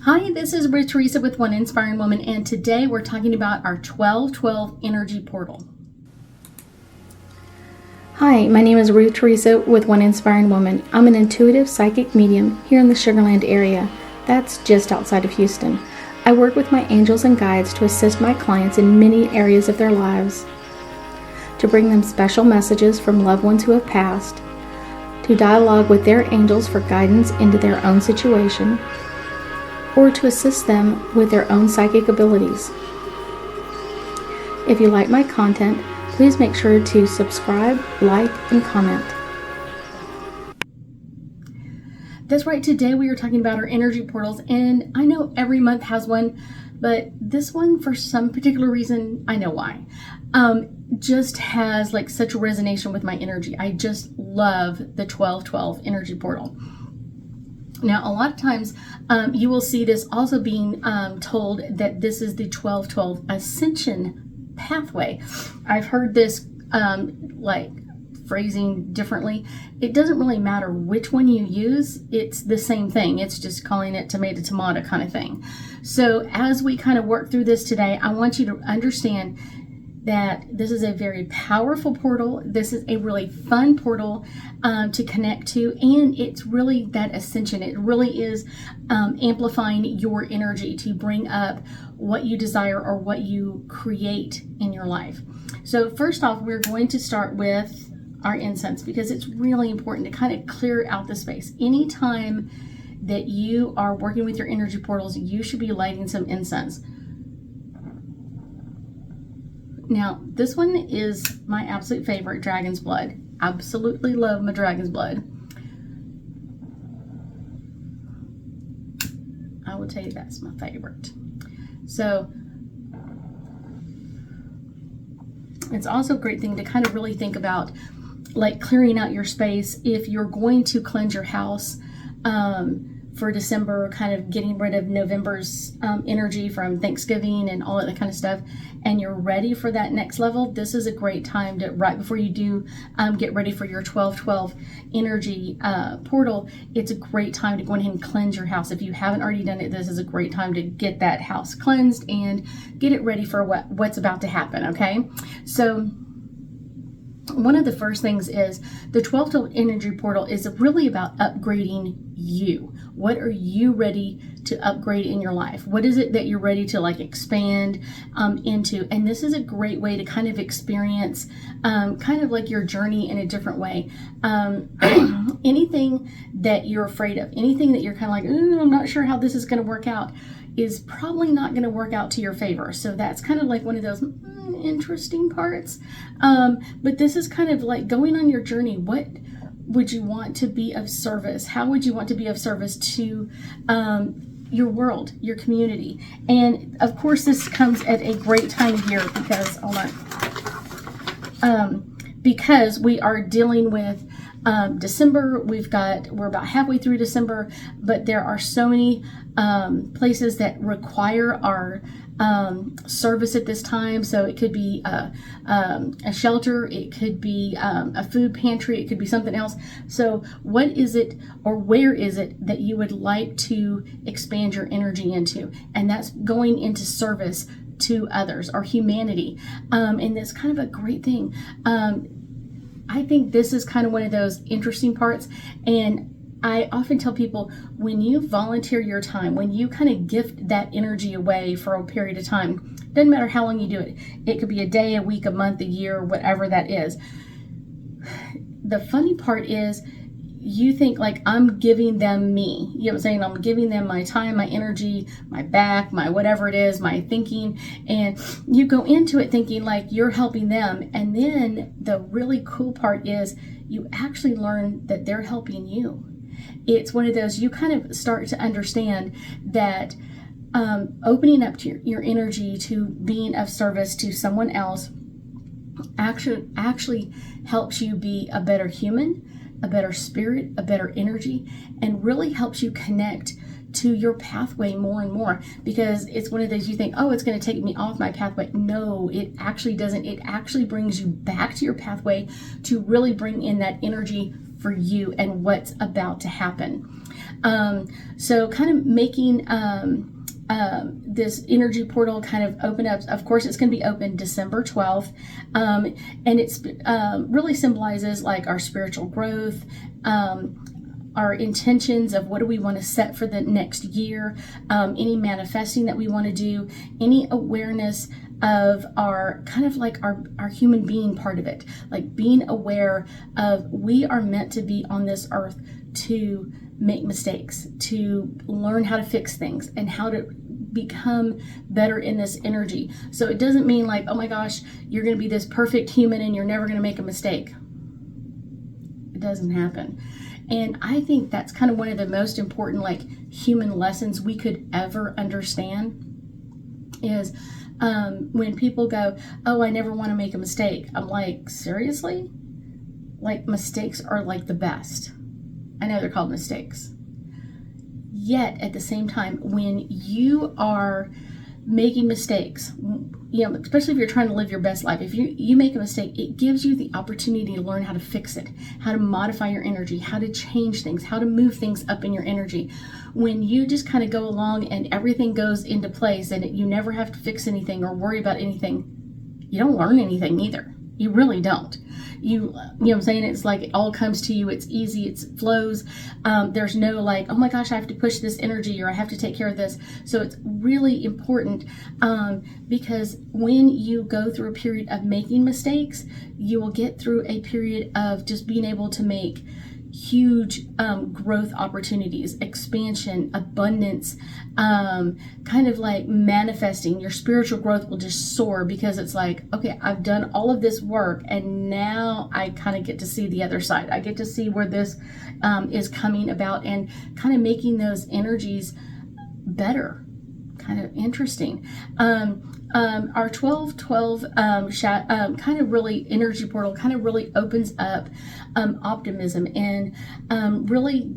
Hi, this is Theresa with One Inspiring Woman, and today we're talking about our 1212 energy portal. Hi, my name is Theresa with One Inspiring Woman. I'm an intuitive psychic medium here in the Sugar Land area. That's just outside of Houston. I work with my angels and guides to assist my clients in many areas of their lives, to bring them special messages from loved ones who have passed, to dialogue with their angels for guidance into their own situation, or to assist them with their own psychic abilities. If you like my content, please make sure to subscribe, like, and comment. That's right, today we are talking about our energy portals, and I know every month has one, but this one, for some particular reason, I know why, just has like such a resonation with my energy. I just love the 1212 energy portal. Now, a lot of times you will see this also being told that this is the 1212 ascension pathway. I've heard this like phrasing differently. It doesn't really matter which one you use. It's the same thing. It's just calling it tomato kind of thing. So as we kind of work through this today, I want you to understand that this is a very powerful portal. This is a really fun portal to connect to, and it's really that ascension. It really is amplifying your energy to bring up what you desire or what you create in your life. So first off, we're going to start with our incense, because it's really important to kind of clear out the space. Anytime that you are working with your energy portals, you should be lighting some incense. Now, this one is my absolute favorite, Dragon's Blood. Absolutely love my Dragon's Blood. I will tell you that's my favorite. So, it's also a great thing to kind of really think about, like clearing out your space. If you're going to cleanse your house for December, kind of getting rid of November's energy from Thanksgiving and all of that kind of stuff, and you're ready for that next level, this is a great time to, right before you do get ready for your 1212 energy portal, it's a great time to go ahead and cleanse your house. If you haven't already done it, this is a great time to get that house cleansed and get it ready for what's about to happen, okay? So one of the first things is the 1212 energy portal is really about upgrading you. What are you ready to upgrade in your life? What is it that you're ready to like expand into? And this is a great way to kind of experience kind of like your journey in a different way. Anything that you're afraid of, anything that you're kind of like, I'm not sure how this is going to work out, is probably not going to work out to your favor. So that's kind of like one of those interesting parts. But this is kind of like going on your journey. What would you want to be of service? How would you want to be of service to your world, your community? And of course, this comes at a great time of year because, because we are dealing with December. We're about halfway through December, but there are so many places that require our service at this time. So it could be a shelter, it could be a food pantry, it could be something else. So what is it, or where is it that you would like to expand your energy into? And that's going into service to others or humanity. And that's kind of a great thing. I think this is kind of one of those interesting parts, and I often tell people, when you volunteer your time, when you kind of gift that energy away for a period of time, doesn't matter how long you do it. It could be a day, a week, a month, a year, whatever that is. The funny part is you think like, I'm giving them me. You know what I'm saying? I'm giving them my time, my energy, my back, my whatever it is, my thinking. And you go into it thinking like you're helping them. And then the really cool part is you actually learn that they're helping you. It's one of those, you kind of start to understand that opening up to your energy to being of service to someone else actually helps you be a better human, a better spirit, a better energy, and really helps you connect to your pathway more and more, because it's one of those, you think, oh, it's going to take me off my pathway. No, it actually doesn't. It actually brings you back to your pathway to really bring in that energy for you and what's about to happen. So kind of making this energy portal kind of open up. Of course, it's going to be open December 12th. And it's really symbolizes like our spiritual growth, our intentions of what do we want to set for the next year, any manifesting that we want to do, any awareness of our kind of like our human being part of it, like being aware of we are meant to be on this earth to make mistakes, to learn how to fix things and how to become better in this energy. So it doesn't mean like, oh my gosh, you're going to be this perfect human and you're never going to make a mistake. It doesn't happen. And I think that's kind of one of the most important like human lessons we could ever understand is when people go, oh, I never want to make a mistake. I'm like, seriously? Like mistakes are like the best. I know they're called mistakes. Yet at the same time, when you are making mistakes, you know, especially if you're trying to live your best life, if you make a mistake, it gives you the opportunity to learn how to fix it, how to modify your energy, how to change things, how to move things up in your energy. When you just kind of go along and everything goes into place and you never have to fix anything or worry about anything, you don't learn anything either. You really don't. You know what I'm saying? It's like it all comes to you. It's easy. It flows. There's no like, oh my gosh, I have to push this energy or I have to take care of this. So it's really important because when you go through a period of making mistakes, you will get through a period of just being able to make huge growth opportunities, expansion, abundance, kind of like manifesting. Your spiritual growth will just soar because it's like, okay, I've done all of this work and now I kind of get to see the other side. I get to see where this is coming about and kind of making those energies better. Kind of interesting. Our 12-12 kind of really energy portal kind of really opens up optimism and really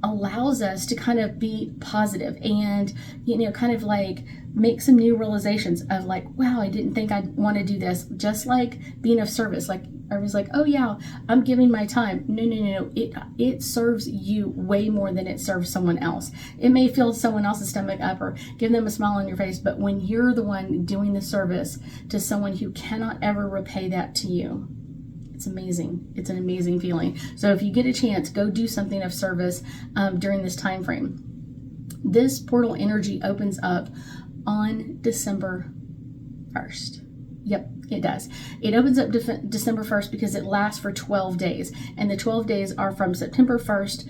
allows us to kind of be positive and, you know, kind of like make some new realizations of like, wow, I didn't think I'd want to do this. Just like being of service, like I was like, oh yeah, I'm giving my time. No. It serves you way more than it serves someone else. It may fill someone else's stomach up or give them a smile on your face, but when you're the one doing the service to someone who cannot ever repay that to you, it's amazing. It's an amazing feeling. So if you get a chance, go do something of service during this time frame. This portal energy opens up on December 1st. Yep, it does. It opens up December 1st because it lasts for 12 days. And the 12 days are from December 1st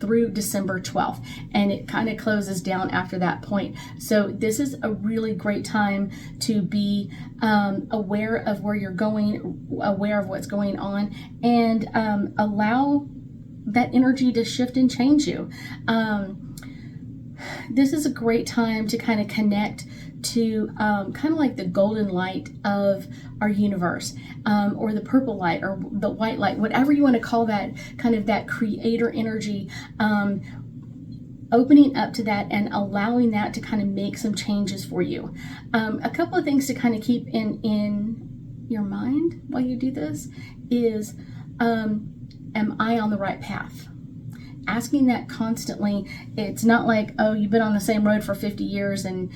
through December 12th. And it kind of closes down after that point. So this is a really great time to be aware of where you're going, aware of what's going on, and allow that energy to shift and change you. This is a great time to kind of connect to kind of like the golden light of our universe, or the purple light or the white light, whatever you want to call that, kind of that creator energy, opening up to that and allowing that to kind of make some changes for you. A couple of things to kind of keep in your mind while you do this is, am I on the right path? Asking that constantly. It's not like, oh, you've been on the same road for 50 years and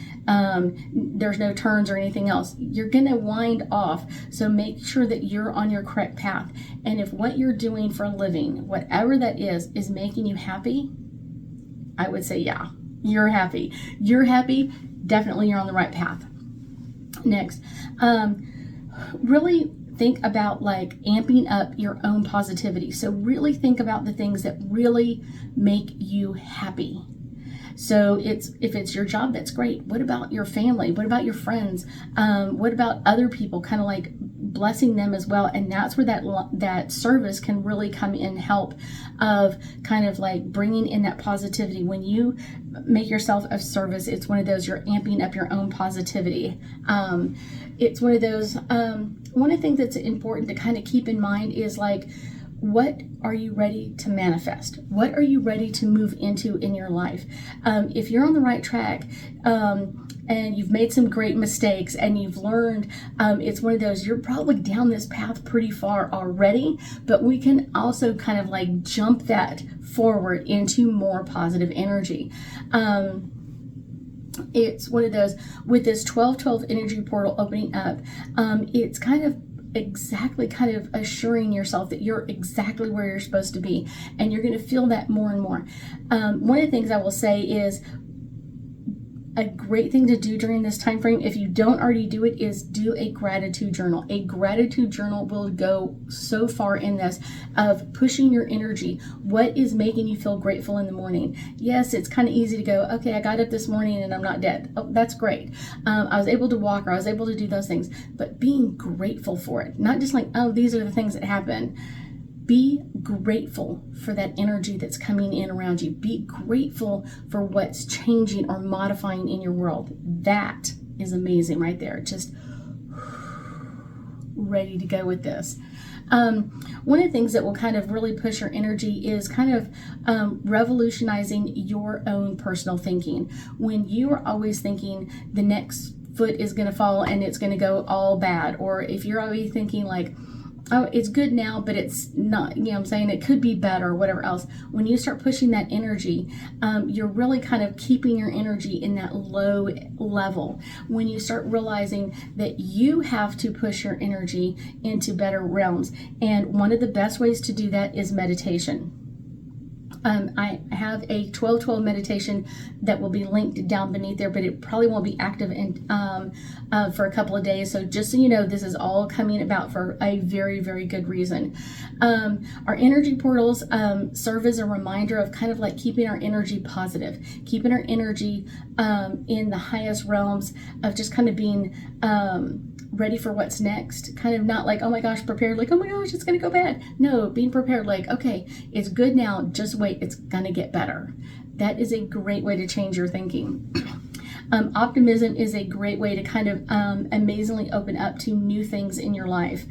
there's no turns or anything else. You're going to wind off. So make sure that you're on your correct path. And if what you're doing for a living, whatever that is making you happy, I would say, yeah, you're happy. You're happy. Definitely you're on the right path. Next, really think about like amping up your own positivity. So really think about the things that really make you happy. So if it's your job, that's great. What about your family? What about your friends? What about other people? Kind of like blessing them as well. And that's where that service can really come in help of kind of like bringing in that positivity. When you make yourself of service, it's one of those, you're amping up your own positivity. It's one of those, one of the things that's important to kind of keep in mind is like What are you ready to manifest? What are you ready to move into in your life? If you're on the right track, and you've made some great mistakes and you've learned, it's one of those, you're probably down this path pretty far already, but we can also kind of like jump that forward into more positive energy. It's one of those, with this 12-12 energy portal opening up, it's kind of assuring yourself that you're exactly where you're supposed to be, and you're going to feel that more and more. One of the things I will say is, a great thing to do during this time frame, if you don't already do it, is do a gratitude journal. A gratitude journal will go so far in this, of pushing your energy. What is making you feel grateful in the morning? Yes, it's kind of easy to go, okay, I got up this morning and I'm not dead. Oh, that's great. I was able to walk, or I was able to do those things. But being grateful for it, not just like, oh, these are the things that happen. Be grateful for that energy that's coming in around you. Be grateful for what's changing or modifying in your world. That is amazing right there. Just ready to go with this. One of the things that will kind of really push your energy is kind of revolutionizing your own personal thinking. When you are always thinking the next foot is going to fall and it's going to go all bad, or if you're always thinking like, oh, it's good now, but it's not, you know what I'm saying? It could be better, or whatever else. When you start pushing that energy, you're really kind of keeping your energy in that low level. When you start realizing that you have to push your energy into better realms. And one of the best ways to do that is meditation. I have a 12-12 meditation that will be linked down beneath there, but it probably won't be active for a couple of days. So just so you know, this is all coming about for a very, very good reason. Our energy portals serve as a reminder of kind of like keeping our energy positive, keeping our energy in the highest realms of just kind of being ready for what's next. Kind of not like, oh my gosh, prepared, like, oh my gosh, it's going to go bad. No, being prepared, like, okay, it's good now, just wait, it's going to get better. That is a great way to change your thinking. Optimism is a great way to kind of amazingly open up to new things in your life.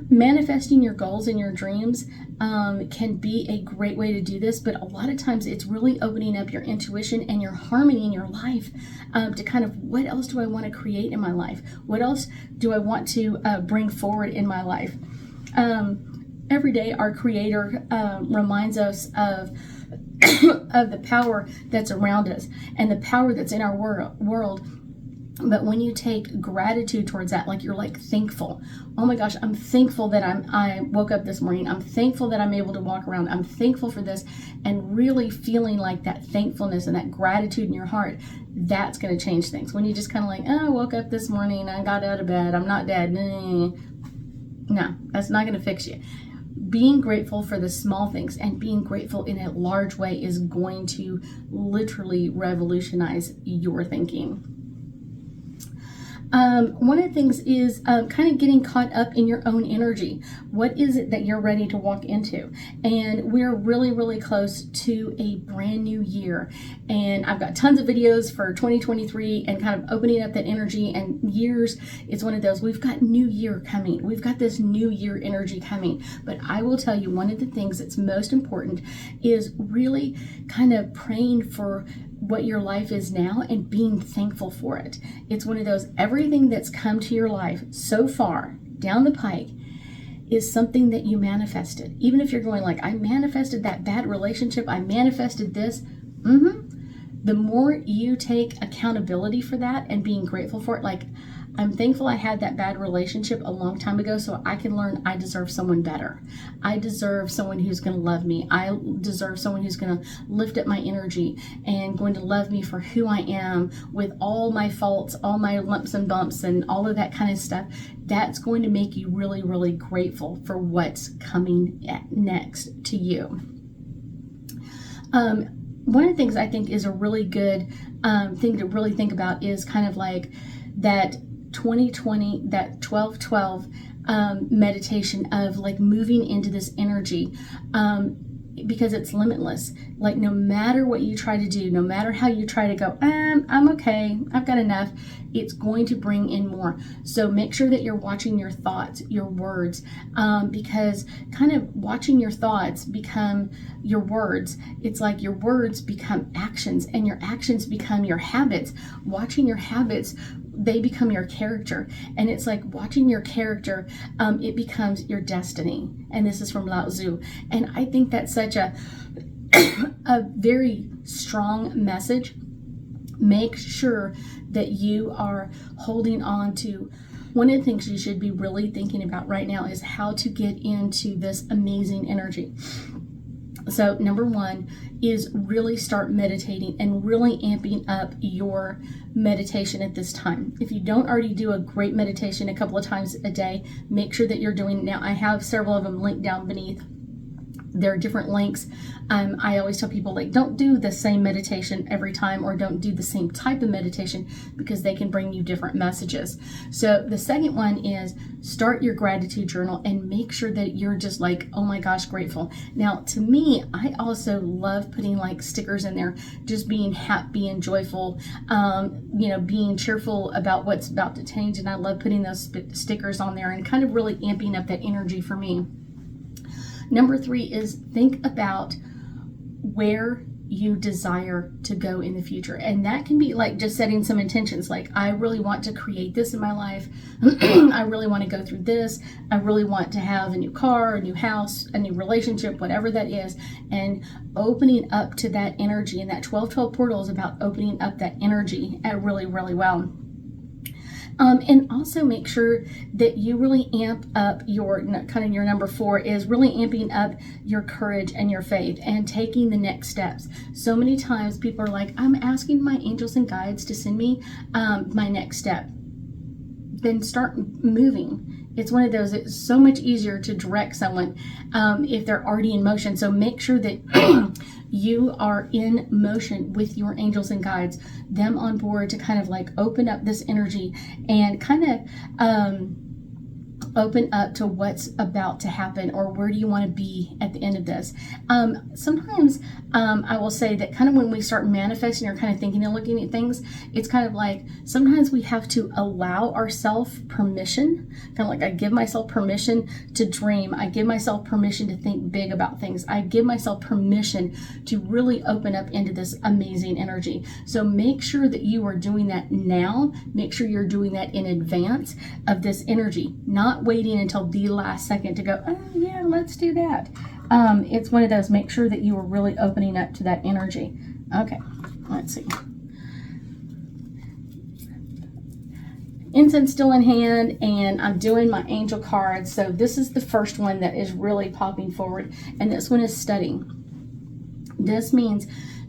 Manifesting your goals and your dreams can be a great way to do this, but a lot of times it's really opening up your intuition and your harmony in your life to kind of, what else do I want to create in my life? What else do I want to bring forward in my life? Every day our Creator reminds us of of the power that's around us and the power that's in our world. But when you take gratitude towards that, like you're like thankful. Oh my gosh, I'm thankful that I woke up this morning. I'm thankful that I'm able to walk around. I'm thankful for this, and really feeling like that thankfulness and that gratitude in your heart, that's going to change things. When you just kind of like, oh, I woke up this morning, I got out of bed, I'm not dead. No, that's not going to fix you. Being grateful for the small things and being grateful in a large way is going to literally revolutionize your thinking. One of the things is kind of getting caught up in your own energy. What is it that you're ready to walk into? And we're really, really close to a brand new year. And I've got tons of videos for 2023 and kind of opening up that energy and years. It's one of those, we've got new year coming. We've got this new year energy coming. But I will tell you, one of the things that's most important is really kind of praying for what your life is now and being thankful for it. It's one of those, everything that's come to your life so far down the pike is something that you manifested. Even if you're going like, I manifested that bad relationship, I manifested this. The more you take accountability for that and being grateful for it, like, I'm thankful I had that bad relationship a long time ago so I can learn I deserve someone better. I deserve someone who's going to love me. I deserve someone who's going to lift up my energy and going to love me for who I am with all my faults, all my lumps and bumps and all of that kind of stuff. That's going to make you really, really grateful for what's coming next to you. One of the things I think is a really good thing to really think about is kind of like that 2020, that 12-12 meditation of like moving into this energy. because it's limitless. Like no matter what you try to do, no matter how you try to go, I'm okay, I've got enough, it's going to bring in more. So make sure that you're watching your thoughts, your words, because kind of watching your thoughts become your words. It's like your words become actions, and your actions become your habits. Watching your habits, they become your character, and it's like watching your character, it becomes your destiny. And this is from Lao Tzu, and I think that's such a very strong message. Make sure that you are holding on to. One of the things you should be really thinking about right now is how to get into this amazing energy. So number one is really start meditating and really amping up your meditation at this time. If you don't already do a great meditation a couple of times a day, make sure that you're doing it now. I have several of them linked down beneath. There are different links. I always tell people, like, don't do the same meditation every time, or don't do the same type of meditation, because they can bring you different messages. So the second one is start your gratitude journal and make sure that you're just like, oh my gosh, grateful. Now, to me, I also love putting like stickers in there, just being happy and joyful, being cheerful about what's about to change. And I love putting those stickers on there and kind of really amping up that energy for me. Number three is think about where you desire to go in the future. And that can be like just setting some intentions, like I really want to create this in my life. I really want to go through this. I really want to have a new car, a new house, a new relationship, whatever that is. And opening up to that energy. And that 1212 portal is about opening up that energy really, really well. And also make sure that you really amp up your number four is really amping up your courage and your faith and taking the next steps. So many times people are like, I'm asking my angels and guides to send me my next step. Then start moving. It's one of those, it's so much easier to direct someone if they're already in motion. So make sure that you are in motion with your angels and guides, them on board to kind of like open up this energy and kind of open up to what's about to happen, or where do you want to be at the end of this. Sometimes I will say that kind of when we start manifesting or kind of thinking and looking at things, it's kind of like sometimes we have to allow ourselves permission, kind of like I give myself permission to dream. I give myself permission to think big about things. I give myself permission to really open up into this amazing energy. So make sure that you are doing that now. Make sure you're doing that in advance of this energy, not waiting until the last second to go, oh yeah, let's do that. It's one of those, make sure that you are really opening up to that energy. Okay, let's see. Incense still in hand, and I'm doing my angel cards. So this is the first one that is really popping forward, and this one is studying. This means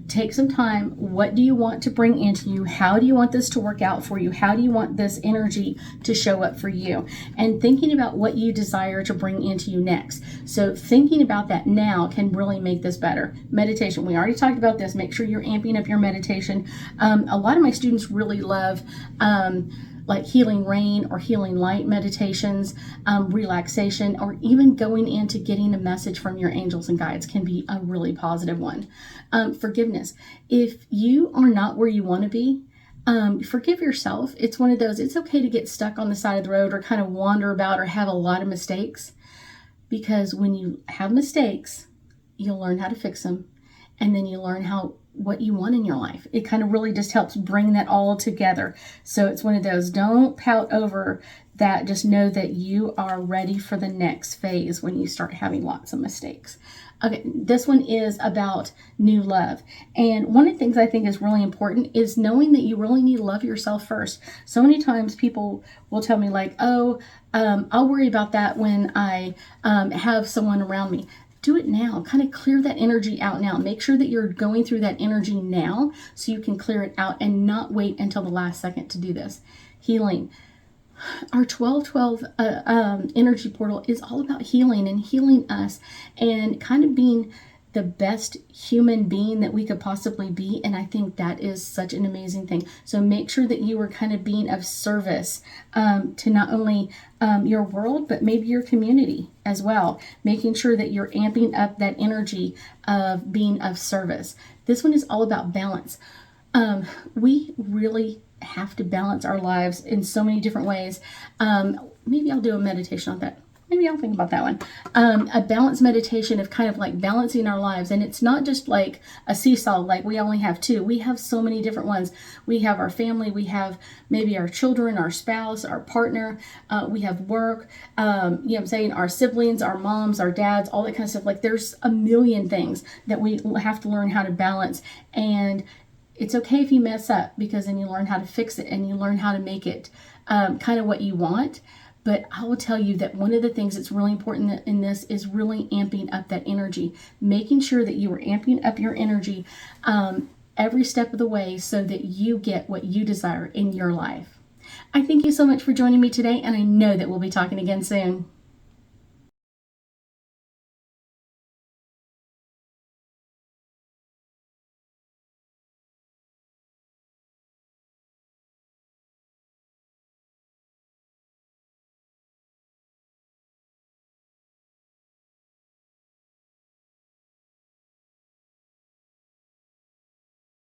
take some time. What do you want to bring into you? How do you want this to work out for you? How do you want this energy to show up for you? And thinking about what you desire to bring into you next. So thinking about that now can really make this better. Meditation, we already talked about this. Make sure you're amping up your meditation. A lot of my students really love like healing rain or healing light meditations, relaxation, or even going into getting a message from your angels and guides can be a really positive one. Forgiveness. If you are not where you want to be, forgive yourself. It's one of those, it's okay to get stuck on the side of the road or kind of wander about or have a lot of mistakes, because when you have mistakes, you'll learn how to fix them, and then you learn what you want in your life. It kind of really just helps bring that all together. So it's one of those, don't pout over that. Just know that you are ready for the next phase when you start having lots of mistakes. Okay, this one is about new love. And one of the things I think is really important is knowing that you really need to love yourself first. So many times people will tell me like, oh, I'll worry about that when I have someone around me. Do it now. Kind of clear that energy out now. Make sure that you're going through that energy now so you can clear it out and not wait until the last second to do this. Healing. Our 1212 energy portal is all about healing and healing us and kind of being the best human being that we could possibly be. And I think that is such an amazing thing. So make sure that you are kind of being of service to not only your world, but maybe your community as well. Making sure that you're amping up that energy of being of service. This one is all about balance. We really have to balance our lives in so many different ways. Maybe I'll do a meditation on that. Maybe I'll think about that one. A balanced meditation of kind of like balancing our lives. And it's not just like a seesaw, like we only have two. We have so many different ones. We have our family. We have maybe our children, our spouse, our partner. We have work, you know what I'm saying, our siblings, our moms, our dads, all that kind of stuff. Like there's a million things that we have to learn how to balance. And it's okay if you mess up, because then you learn how to fix it and you learn how to make it kind of what you want. But I will tell you that one of the things that's really important in this is really amping up that energy, making sure that you are amping up your energy every step of the way so that you get what you desire in your life. I thank you so much for joining me today, and I know that we'll be talking again soon.